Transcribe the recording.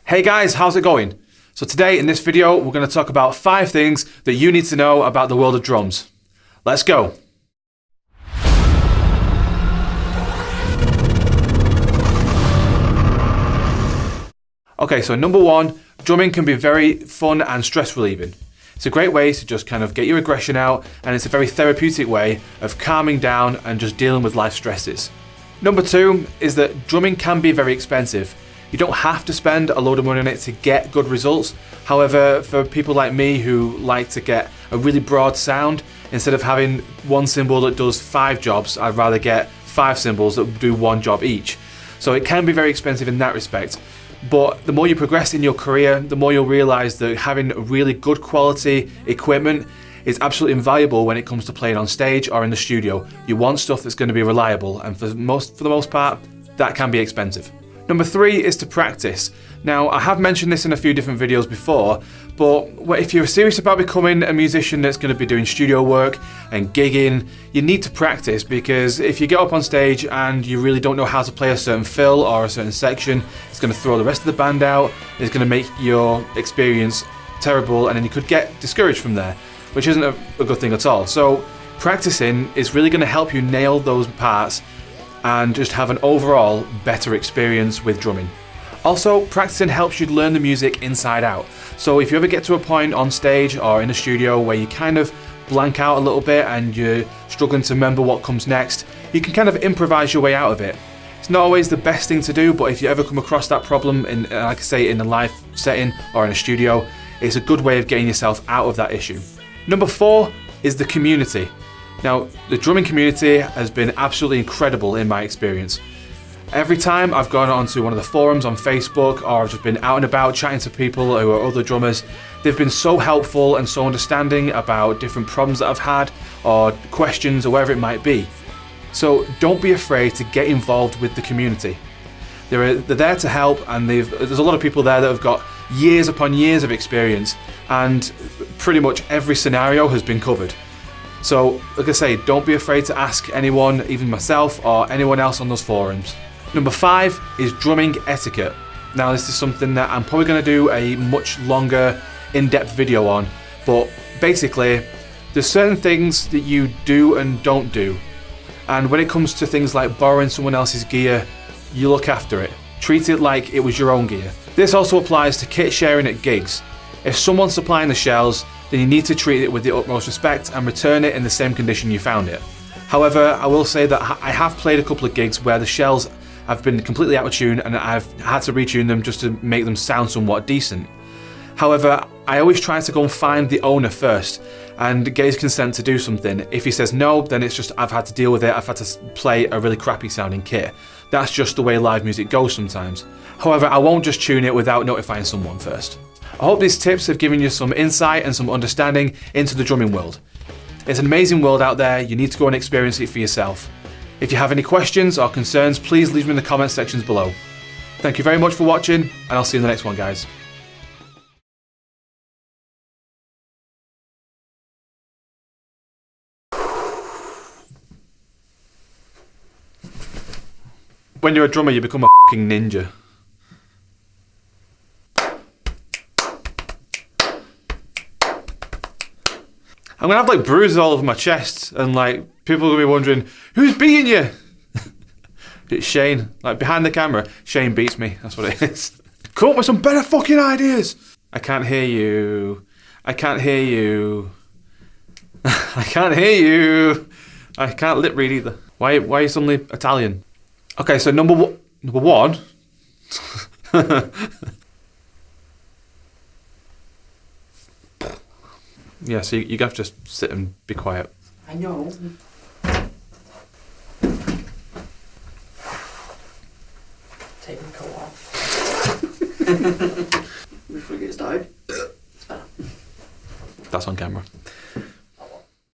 Hey guys, how's it going? So today in this video, we're going to talk about 5 things that you need to know about the world of drums. Let's go. Okay, so number 1, drumming can be very fun and stress relieving. It's a great way to just kind of get your aggression out, and it's a very therapeutic way of calming down and just dealing with life stresses. Number 2 is that drumming can be very expensive. You don't have to spend a load of money on it to get good results. However, for people like me who like to get a really broad sound, instead of having one cymbal that does 5 jobs, I'd rather get 5 cymbals that do 1 job each. So it can be very expensive in that respect. But the more you progress in your career, the more you'll realize that having really good quality equipment is absolutely invaluable when it comes to playing on stage or in the studio. You want stuff that's going to be reliable, and for the most part, that can be expensive. Number 3 is to practice. Now, I have mentioned this in a few different videos before, but if you're serious about becoming a musician that's going to be doing studio work and gigging, you need to practice, because if you get up on stage and you really don't know how to play a certain fill or a certain section, it's going to throw the rest of the band out, it's going to make your experience terrible, and then you could get discouraged from there, which isn't a good thing at all. So practicing is really going to help you nail those parts and just have an overall better experience with drumming. Also, practicing helps you learn the music inside out. So if you ever get to a point on stage or in a studio where you kind of blank out a little bit and you're struggling to remember what comes next, you can kind of improvise your way out of it. It's not always the best thing to do, but if you ever come across that problem in, like I say, in a live setting or in a studio, it's a good way of getting yourself out of that issue. Number 4 is the community. Now, the drumming community has been absolutely incredible in my experience. Every time I've gone onto one of the forums on Facebook, or I've just been out and about chatting to people who are other drummers, they've been so helpful and so understanding about different problems that I've had, or questions, or whatever it might be. So don't be afraid to get involved with the community. They're there to help, and there's a lot of people there that have got years upon years of experience, and pretty much every scenario has been covered. So, like I say, don't be afraid to ask anyone, even myself or anyone else on those forums. Number 5 is drumming etiquette. Now, this is something that I'm probably going to do a much longer, in-depth video on, but basically, there's certain things that you do and don't do. And when it comes to things like borrowing someone else's gear, you look after it. Treat it like it was your own gear. This also applies to kit sharing at gigs. If someone's supplying the shells, then you need to treat it with the utmost respect and return it in the same condition you found it. However, I will say that I have played a couple of gigs where the shells have been completely out of tune and I've had to retune them just to make them sound somewhat decent. However, I always try to go and find the owner first and get his consent to do something. If he says no, then it's just I've had to deal with it, I've had to play a really crappy sounding kit. That's just the way live music goes sometimes. However, I won't just tune it without notifying someone first. I hope these tips have given you some insight and some understanding into the drumming world. It's an amazing world out there, you need to go and experience it for yourself. If you have any questions or concerns, please leave them in the comment sections below. Thank you very much for watching, and I'll see you in the next one, guys. When you're a drummer, you become a fucking ninja. I'm gonna have like bruises all over my chest, and like people are gonna be wondering, who's beating you? It's Shane, like behind the camera. Shane beats me, that's what it is. Come up with some better fucking ideas. I can't hear you. I can't hear you. I can't hear you. I can't lip read either. Why are you suddenly Italian? Okay, so number 1. Yeah, so you have to just sit and be quiet. I know. Take my coat off. Before we get started. It's better. That's on camera.